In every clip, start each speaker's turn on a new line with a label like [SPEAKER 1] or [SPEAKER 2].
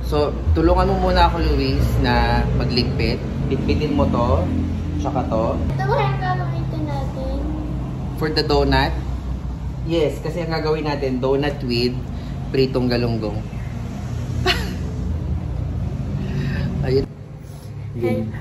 [SPEAKER 1] So, tulungan mo muna ako, Luis, na magligpit. Bitbitin mo to, tsaka to.
[SPEAKER 2] Ito ba yung gagamitin natin?
[SPEAKER 1] For the donut? Yes, kasi ang gagawin natin, donut with pritong galunggong. Ayun.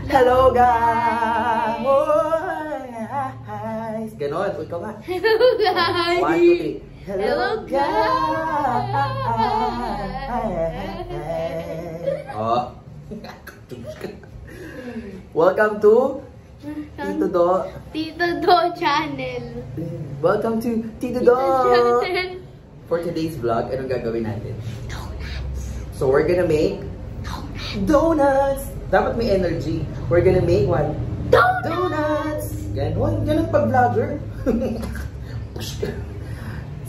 [SPEAKER 1] Hello, guys! Ganon, ikaw nga.
[SPEAKER 2] Hello, guys!
[SPEAKER 1] 1, 2, 3.
[SPEAKER 2] Hello, guys!
[SPEAKER 1] Oh. Welcome to Tito Do.
[SPEAKER 2] Tito Do Channel.
[SPEAKER 1] Welcome to Tito Do. For today's vlog, anong gagawin natin?
[SPEAKER 2] Donuts.
[SPEAKER 1] So we're gonna make donuts. Dapat may energy. We're gonna make one. Donuts. Ganon, ganun pag vlogger.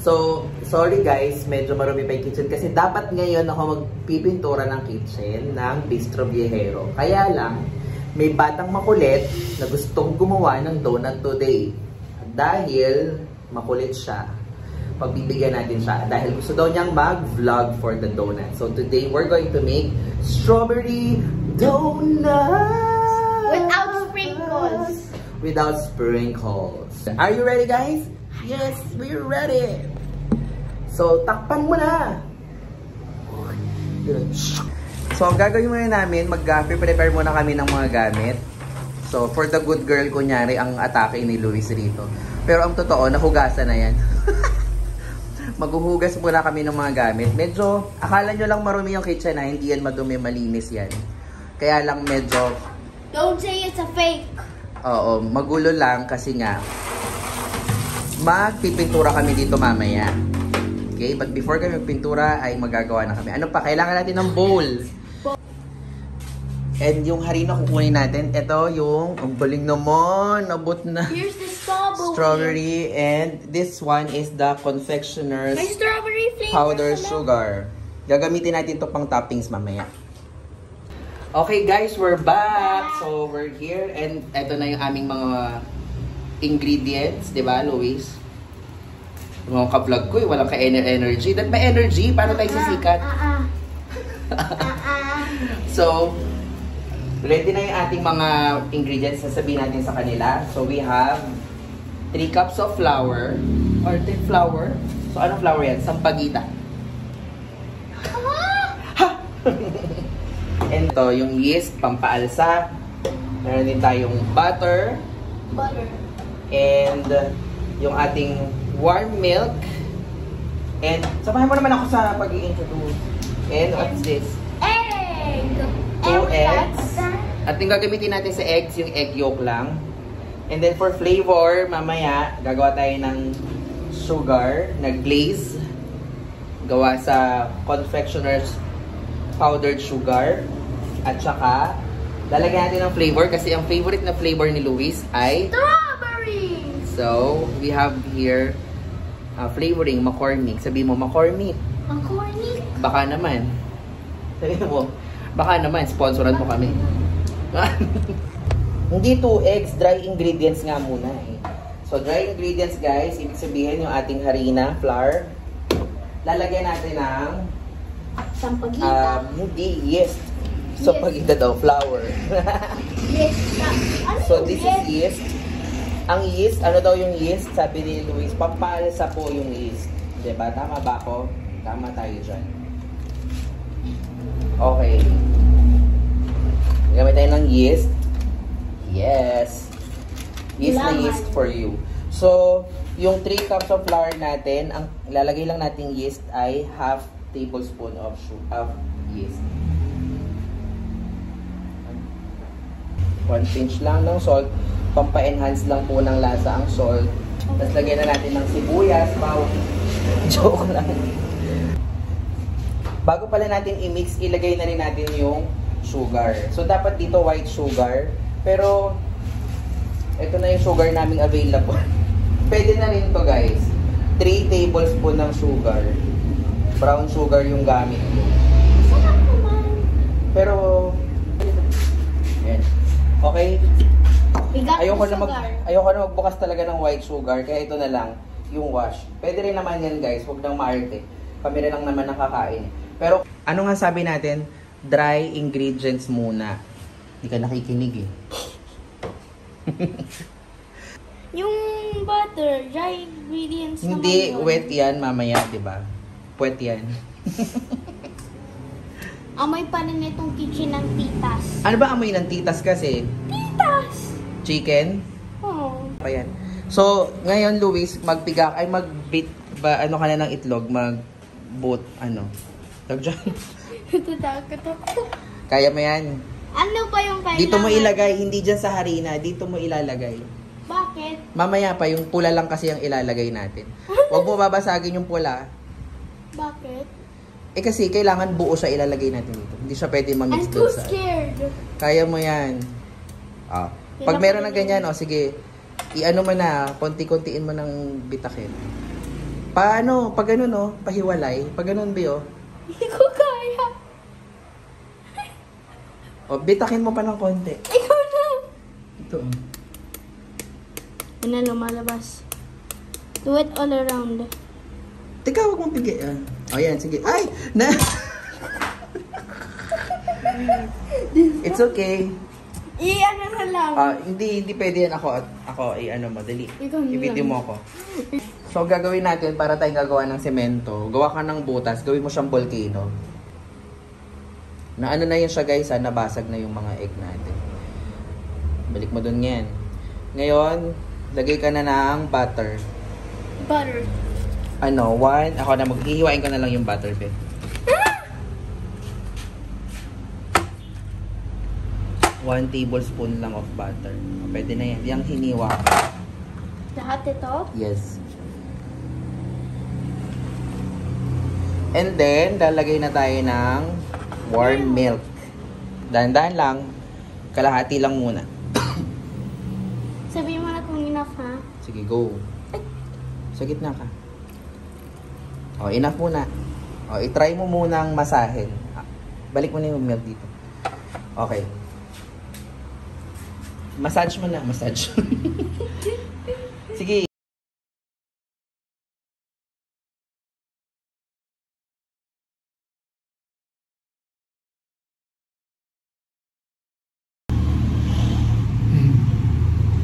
[SPEAKER 1] So, sorry guys, medyo marumi pa yung kitchen kasi dapat ngayon ako magpipintura ng kitchen ng Bistro Viejero. Kaya lang, may batang makulit na gustong gumawa ng donut today. Dahil makulit siya, pagbibigyan natin siya. Dahil gusto daw niyang mag-vlog for the donut. So today, we're going to make strawberry donuts!
[SPEAKER 2] Without sprinkles.
[SPEAKER 1] Without sprinkles. Are you ready, guys? Yes, we're ready! So, takpan mo na! So, ang gagawin muna namin, mag-prepare muna kami ng mga gamit. So, for the good girl, kunyari, ang atake ni Luis rito. Pero ang totoo, nahugasan na yan. Maghuhugas muna kami ng mga gamit. Medyo, akala nyo lang marumi yung kitchen na, hindi yan madumi, malinis yan. Kaya lang medyo...
[SPEAKER 2] Don't say it's a fake.
[SPEAKER 1] Oo, magulo lang kasi nga, magpipintura kami dito mamaya. Okay, but before kami magpintura ay magagawa na kami. Ano pa? Kailangan natin ng bowl. And yung harina kukunin natin. Ito yung, ang galing naman, nabot na.
[SPEAKER 2] Here's the strawberry.
[SPEAKER 1] Strawberry. And this one is the confectioner's
[SPEAKER 2] May strawberry flavor
[SPEAKER 1] powder
[SPEAKER 2] sa loob.
[SPEAKER 1] sugar. Gagamitin natin to pang toppings mamaya. Okay guys, we're back. So we're here. And ito na yung aming mga ingredients. Diba, Luis? Mga ka-vlog ko eh, walang ka-energy. That may energy, paano tayo sisikat? So, ready na yung ating mga ingredients, sasabihin natin sa kanila. So, we have 3 cups of flour. Or flour. So, anong flour yan? Sampagita. Ha! And ito, yung yeast, pampaalsa. Meron din tayong butter.
[SPEAKER 2] Butter.
[SPEAKER 1] And yung ating warm milk. And samahan mo naman ako sa pag-i-introduce. And what's this?
[SPEAKER 2] Egg!
[SPEAKER 1] 2 eggs. At yung gagamitin natin sa eggs, yung egg yolk lang. And then for flavor, mamaya, gagawa tayo ng sugar na glaze. Gawa sa confectioner's powdered sugar. At saka, lalagyan natin ng flavor kasi ang favorite na flavor ni Luis ay
[SPEAKER 2] Strawberry!
[SPEAKER 1] so, we have here flavoring, McCormick. Sabi mo, McCormick.
[SPEAKER 2] McCormick?
[SPEAKER 1] Baka naman. Sabi mo, baka naman, sponsoran mo kami. Hindi 2 eggs, dry ingredients nga muna eh. So, dry ingredients guys, ibig sabihin yung ating harina, flour. Lalagyan natin ng
[SPEAKER 2] Sampagita.
[SPEAKER 1] hindi, yeast. So, pagita daw, flour.
[SPEAKER 2] Yes. Ano
[SPEAKER 1] So,
[SPEAKER 2] yung
[SPEAKER 1] this
[SPEAKER 2] yes?
[SPEAKER 1] is yeast. Ang yeast, ano daw yung yeast? Sabi ni Luis, pampalsa po yung yeast. Diba? Tama ba ako? Tama tayo dyan. Okay. Gamit tayo ng yeast. Yes. Yeast na yeast for you. So, yung 3 cups of flour natin, ang lalagay lang nating yeast ay half tablespoon of yeast. 1 pinch lang ng salt. Pampa-enhance lang po ng lasa ang salt. Tapos lagyan na natin ng sibuyas, bawang. Joke lang. Bago pala natin i-mix, ilagay na rin natin yung sugar. So, dapat dito white sugar. Pero, ito na yung sugar naming available. Pwede na rin to guys. 3 tablespoon ng sugar. Brown sugar yung gamit ko.
[SPEAKER 2] Sarap naman.
[SPEAKER 1] Pero, yan. Okay. Ayoko na magbukas talaga ng white sugar, kaya ito na lang, yung wash. Pwede rin naman yan guys, huwag nang maarte. Kami rin lang naman nakakain. Pero, ano nga sabi natin, dry ingredients muna. Hindi ka nakikinig eh.
[SPEAKER 2] Yung butter, dry ingredients
[SPEAKER 1] Hindi,
[SPEAKER 2] naman yun.
[SPEAKER 1] wet yan mamaya, di ba? Wet yan.
[SPEAKER 2] Amoy pa rin itong kitchen ng titas.
[SPEAKER 1] Ano ba amoy ng titas kasi?
[SPEAKER 2] Titas!
[SPEAKER 1] Chicken?
[SPEAKER 2] Oo.
[SPEAKER 1] Pa yan. So, ngayon, Luis, mag-beat ba, ano ka na ng itlog? Mag-boot, ano? Tawag dyan?
[SPEAKER 2] Natatakot ako.
[SPEAKER 1] Kaya mo yan.
[SPEAKER 2] Ano pa yung kailangan?
[SPEAKER 1] Dito mo ilagay, hindi dyan sa harina. Dito mo ilalagay.
[SPEAKER 2] Bakit?
[SPEAKER 1] Mamaya pa, yung pula lang kasi ang ilalagay natin. Huwag mo babasagin yung pula.
[SPEAKER 2] Bakit?
[SPEAKER 1] Eh kasi kailangan buo siya ilalagay natin dito. Hindi siya pwede
[SPEAKER 2] I'm
[SPEAKER 1] ma-mix
[SPEAKER 2] too
[SPEAKER 1] doon sa...
[SPEAKER 2] scared.
[SPEAKER 1] Kaya mo yan. Ah. Pag meron na ganyan, sige, i-ano mo na, konti-kontiin mo ng bitakin. Paano? Pag ganun, no? Pahiwalay. Pag ganun, Bio.
[SPEAKER 2] Hindi ko kaya.
[SPEAKER 1] O, bitakin mo pa ng konti.
[SPEAKER 2] Ikaw na.
[SPEAKER 1] Ito.
[SPEAKER 2] Yan na lumalabas. Do it all around.
[SPEAKER 1] Teka, huwag mong pigay. O, yan, sige. Ay! Na! It's okay.
[SPEAKER 2] I-ano na lang.
[SPEAKER 1] Hindi pwede yan ako i-ano mo, dali.
[SPEAKER 2] Ikaw na
[SPEAKER 1] I-video
[SPEAKER 2] lang.
[SPEAKER 1] mo ako. So, gagawin natin para tayong gagawa ng semento. Gawa ka ng butas, gawin mo siyang volcano. Na ano na yun siya guys, nabasag na yung mga egg natin. Balik mo dun yan. Ngayon, lagay ka na ng butter.
[SPEAKER 2] Butter.
[SPEAKER 1] Ano, ako na maghihiwain ko na lang yung butter, be. One tablespoon lang of butter. Pwede na yan. Yung hiniwa.
[SPEAKER 2] Lahat ito?
[SPEAKER 1] Yes. And then, lalagay na tayo ng warm milk. Dahan-dahan lang. Kalahati lang muna.
[SPEAKER 2] Sabihin mo na kung enough, ha?
[SPEAKER 1] Sige, go. Sa gitna ka. O, enough muna. O, itry mo munang masahin. Balik mo na yung milk dito. Okay. Massage mo na. Massage. Sige.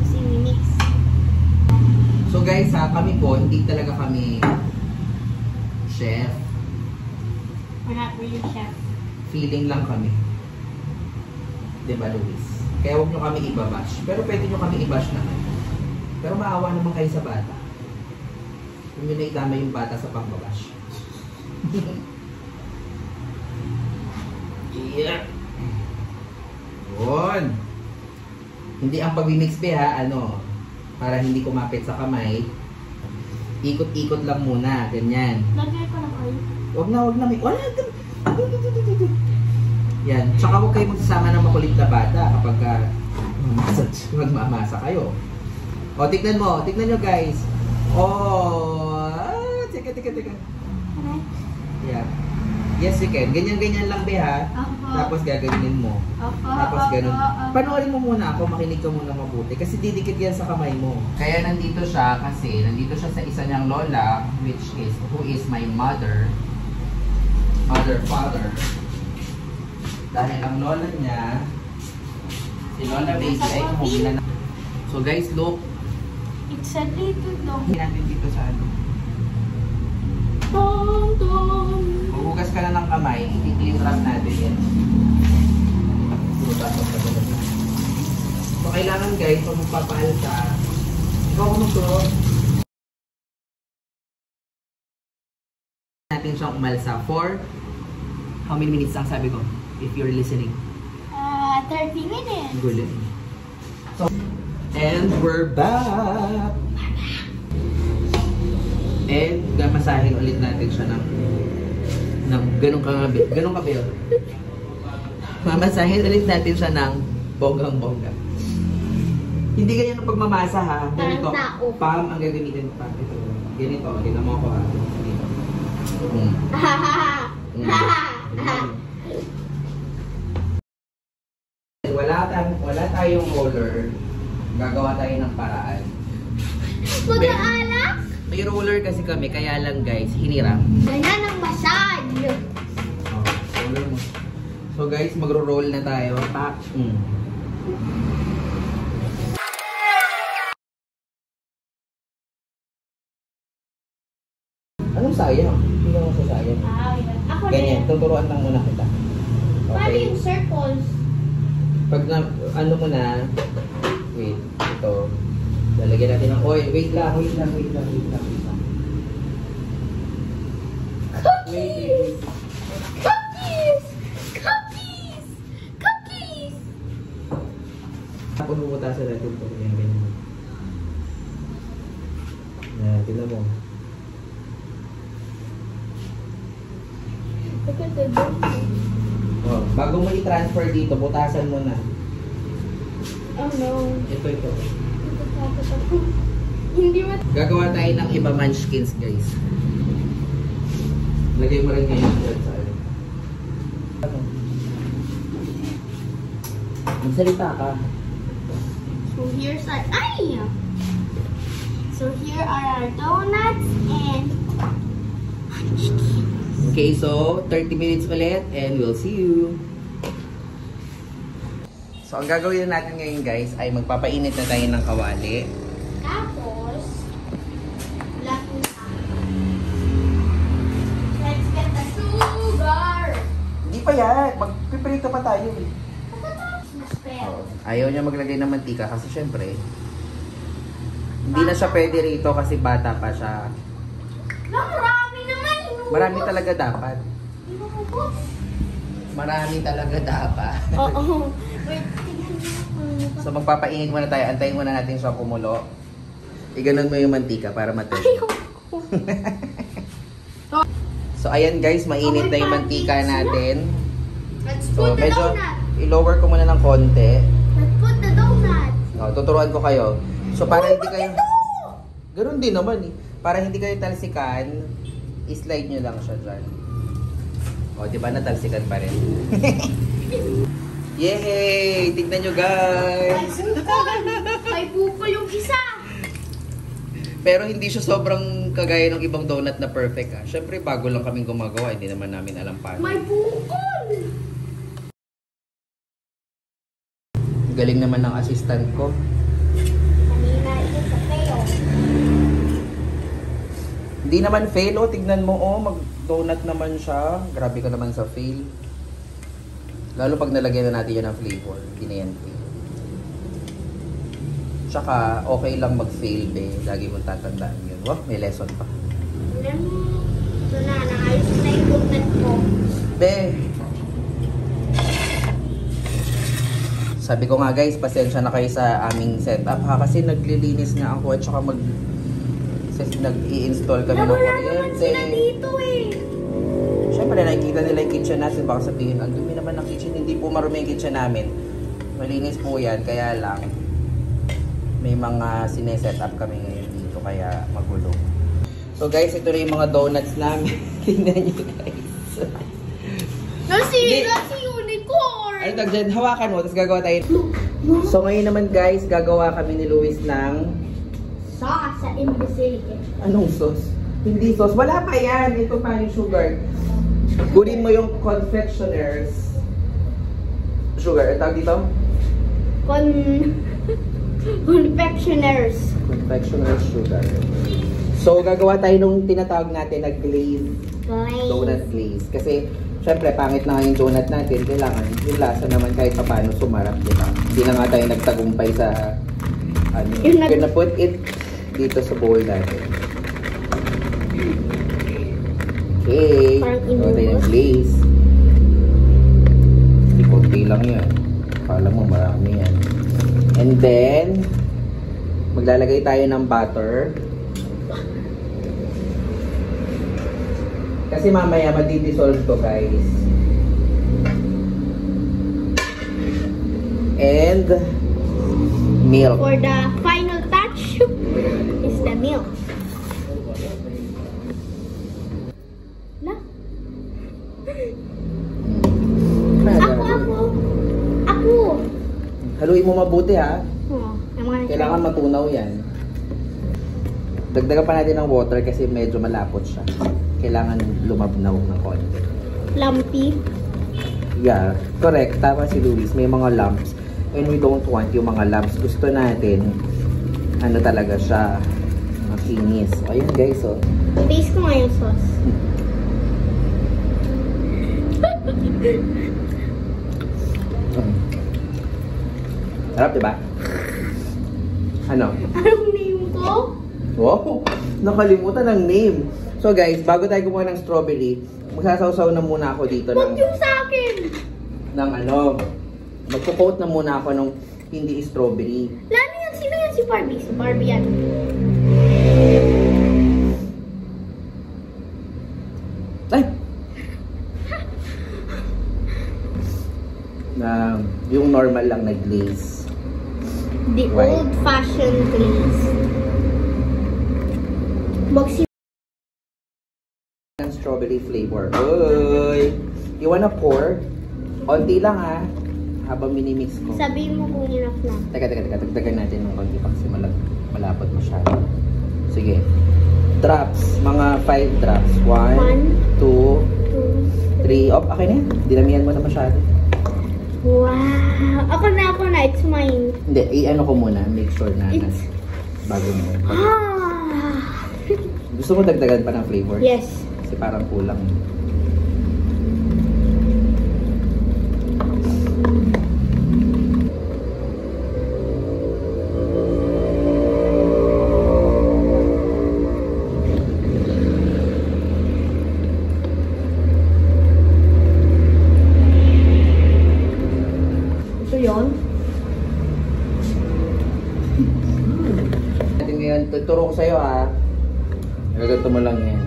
[SPEAKER 2] Kasi mix.
[SPEAKER 1] So guys, kami po, hindi talaga kami chef.
[SPEAKER 2] We're not really chef.
[SPEAKER 1] Feeling lang kami. Diba, Luis? Kaya huwag nyo kami ibabash. Pero pwede nyo kami ibash naman. Pero maawa naman kayo sa bata. Kung yun na idama yung bata sa pangbabash. Yeah. Yun. Hindi ang pag-mix be ha, ano, para hindi kumapit sa kamay. Ikot-ikot lang muna, ganyan.
[SPEAKER 2] Lagay ko na kayo.
[SPEAKER 1] Wag na. Wala. Yan. Tsaka huwag kayo magsasama ng makulit na bata kapag magmamasa kayo. O, tignan mo. Tignan nyo, guys. Teka.
[SPEAKER 2] Alright.
[SPEAKER 1] Yeah. Yes, you can. Ganyan-ganyan lang, be, ha? Tapos gaganin mo. Tapos ganun. Panoorin mo muna ako. Makinig ka muna mabuti. Kasi didikit yan sa kamay mo. Kaya nandito siya kasi nandito siya sa isa niyang lola, who is my father. Dahil ang lola niya, si Lola Baby ay umuwi na. So guys, look.
[SPEAKER 2] It's a little dog.
[SPEAKER 1] Hindi natin dito sa ano.
[SPEAKER 2] Tom.
[SPEAKER 1] Huhugas ka na ng kamay, i-clean wrap natin yan. So kailangan guys, kung magpapahal ka, ikaw kung magturo. Natin siyang umalsa for how many minutes ang sabi ko? If you're listening.
[SPEAKER 2] 30 minutes.
[SPEAKER 1] Gulit. So, and we're back! And gamasahin ulit natin siya ng ganun kabi. Mamasahin ulit natin siya ng bonggang-bongga. Hindi ganyan ang pagmamasa ha. Ganito. Palm ang gagamitin pa. Ito. Ganito. Ganito mo ako ha. Ganito. Wala tayong roller. Gagawa tayo ng paraan.
[SPEAKER 2] Mag-aalak?
[SPEAKER 1] May roller kasi kami, kaya lang guys, hiniram.
[SPEAKER 2] Ganyan ang massage.
[SPEAKER 1] Roller mo. So guys, magro-roll na tayo. Pak. Anong sayang? Hindi ka masasayang.
[SPEAKER 2] Ako
[SPEAKER 1] Ganyan, tuturuan lang muna kita.
[SPEAKER 2] Paano yung circles?
[SPEAKER 1] Pag na, ano mo na, wait, ito. Lalagyan natin ng oil. Wait lang.
[SPEAKER 2] Cookies! Cookies!
[SPEAKER 1] Tapos bubutasan natin ito. Ganyan. Yan, tignan mo.
[SPEAKER 2] Look at the donut.
[SPEAKER 1] Oh, bago mo i-transfer dito, butasan mo na.
[SPEAKER 2] Oh no.
[SPEAKER 1] Ito.
[SPEAKER 2] Hindi mo.
[SPEAKER 1] Gagawa tayo ng iba munchkins, guys. Lagay mo rin ngayon sa ano. Magsalita ka.
[SPEAKER 2] So here's our So here are our donuts and
[SPEAKER 1] Okay, so 30 minutes ulit and we'll see you. So ang gagawin natin ngayon, guys, ay magpapainit na tayo ng kawali.
[SPEAKER 2] tapos let's get the sugar.
[SPEAKER 1] Hindi pa yan. Magpiprito pa tayo eh.
[SPEAKER 2] Spell.
[SPEAKER 1] Ayaw niya maglagay ng mantika kasi syempre hindi na siya pwede rito kasi bata pa siya.
[SPEAKER 2] Marami naman.
[SPEAKER 1] Marami talaga dapat. Marami talaga dapat.
[SPEAKER 2] Oo. Wait, tignan mo.
[SPEAKER 1] So magpapainit muna tayo. Antayin muna natin siya kumulo. Iganon mo yung mantika para matuloy. So ayan guys, mainit na yung mantika natin.
[SPEAKER 2] Let's
[SPEAKER 1] So
[SPEAKER 2] put the
[SPEAKER 1] medyo
[SPEAKER 2] donut.
[SPEAKER 1] i-lower ko muna ng konti.
[SPEAKER 2] Let's put the donut.
[SPEAKER 1] Tuturuan ko kayo. So para hindi kayo... Ganun din naman eh. Para hindi kayo talsikan, i-slide nyo lang siya dyan. O, di ba natalsikan pa rin? Yay! Tignan nyo guys!
[SPEAKER 2] May bukol yung isa.
[SPEAKER 1] Pero hindi siya sobrang kagaya ng ibang donut na perfect ah. Siyempre bago lang kaming gumagawa, hindi naman namin alam paano.
[SPEAKER 2] May bukol.
[SPEAKER 1] Galing naman ng assistant ko.
[SPEAKER 2] Kanina ito sa fail.
[SPEAKER 1] Hindi naman fail oh, tignan mo oh, mag-donut naman siya. Grabe ka naman sa fail. Lalo pag nalagyan na natin yan ng flavor, hindi na yan fail. Tsaka okay lang mag-fail be, lagi mong tatandaan yun. Wow, may lesson pa.
[SPEAKER 2] Alam mo, ito na, naayos na yung donut ko.
[SPEAKER 1] Be, sabi ko nga guys, pasensya na kayo sa aming setup ha, kasi naglilinis nga ako at saka nag-i-install kami ng
[SPEAKER 2] Wala naman
[SPEAKER 1] kuryente.
[SPEAKER 2] sila dito eh.
[SPEAKER 1] Siyempre, nakikita nila yung kitchen natin. Baka sabihin, ang dumi naman ng kitchen. Hindi po marumi yung kitchen namin. Malinis po yan. Kaya lang, may mga sineset up kami ngayon dito. Kaya magulo. So guys, ito na yung mga donuts namin. Tingnan nyo guys.
[SPEAKER 2] Nasi unicorn.
[SPEAKER 1] Ano tag dyan? Hawakan mo. Tapos gagawa tayo. So ngayon naman guys, gagawa kami ni Luis ng...
[SPEAKER 2] Sauce sa imbecile.
[SPEAKER 1] Anong sauce? Hindi sauce. Wala pa yan. Ito pa yung sugar. Kunin mo yung confectioner's sugar. Ang tawag dito?
[SPEAKER 2] Confectioners.
[SPEAKER 1] Confectioner's sugar. So, gagawa tayo nung tinatawag natin na glaze. Donut glaze. Kasi, syempre, pangit na nga yung donut natin. Kailangan yung lasa naman kahit pa paano sumarap. Diba? Hindi na nga tayo nagtagumpay sa ano. You're gonna put it dito sa bowl natin. Okay. Gawa tayo ng glaze. Konti lang yan. Akala mo marami yan. And then, maglalagay tayo ng butter. Kasi mamaya madi-dissolve to guys. And milk.
[SPEAKER 2] For the final touch is the milk. Na? Ako.
[SPEAKER 1] Haluin mo mabuti ha.
[SPEAKER 2] Oh,
[SPEAKER 1] Kailangan matunaw yan. Dagdagan pa natin ng water kasi medyo malapot siya. Kailangan lumabnaw ng konti.
[SPEAKER 2] Lumpy.
[SPEAKER 1] Yeah, correct. Tama si Luis. May mga lumps. And we don't want yung mga lumps. Gusto natin, ano talaga siya, makinis. O, ayun guys, oh.
[SPEAKER 2] Taste ko nga yung sauce.
[SPEAKER 1] Sarap, diba? Ano?
[SPEAKER 2] Anong name ko?
[SPEAKER 1] Wow! Nakalimutan ang name. So guys, bago tayo kumuha ng strawberry, magsasawsaw na muna ako dito
[SPEAKER 2] Huwag yung sa akin!
[SPEAKER 1] ng ano, magpo-coat na muna ako ng hindi strawberry.
[SPEAKER 2] Lalo yan, sino yan si Barbie? Si Barbie yan.
[SPEAKER 1] Ay! Na yung normal lang na glaze.
[SPEAKER 2] The
[SPEAKER 1] Right.
[SPEAKER 2] old-fashioned glaze. Boxy.
[SPEAKER 1] Ng strawberry flavor. Uy! You wanna pour? Onti lang ha. Habang minimix ko.
[SPEAKER 2] Sabihin mo kung enough na.
[SPEAKER 1] Teka. Dagdagan natin ng konti pa kasi malapot masyado. Sige. Drops. Mga 5 drops. 1, 2, 3. Oh, okay na yan. Dinamihan mo na masyado.
[SPEAKER 2] Wow! Ako na. It's mine.
[SPEAKER 1] Hindi, i-ano ko muna. Make sure na
[SPEAKER 2] It's...
[SPEAKER 1] bago mo.
[SPEAKER 2] Ah!
[SPEAKER 1] Gusto mo dagdagan pa ng flavor?
[SPEAKER 2] Yes.
[SPEAKER 1] Kasi parang kulang.
[SPEAKER 2] Ito yun?
[SPEAKER 1] Natin ngayon, tuturo ko sa'yo ha. Nagato mo lang yan.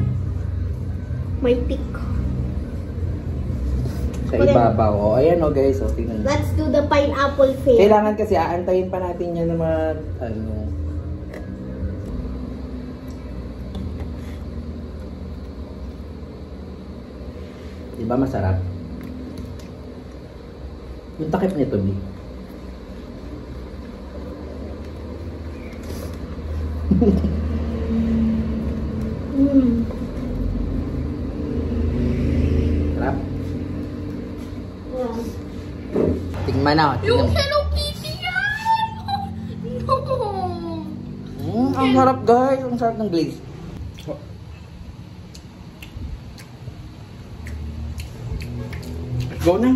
[SPEAKER 2] May tick.
[SPEAKER 1] Sa ibabaw. O, ayan o guys. O, tingnan nyo.
[SPEAKER 2] Let's do the pineapple fair.
[SPEAKER 1] Kailangan kasi aantayin pa natin yan na mga, ano. Diba masarap? Yung takip nito, B. Sarap.
[SPEAKER 2] Yeah.
[SPEAKER 1] Tingnan na.
[SPEAKER 2] Yung
[SPEAKER 1] Tingnan.
[SPEAKER 2] Hello Kitty yan! No!
[SPEAKER 1] Ang sarap guys. Ang sarap ng glaze. Go na.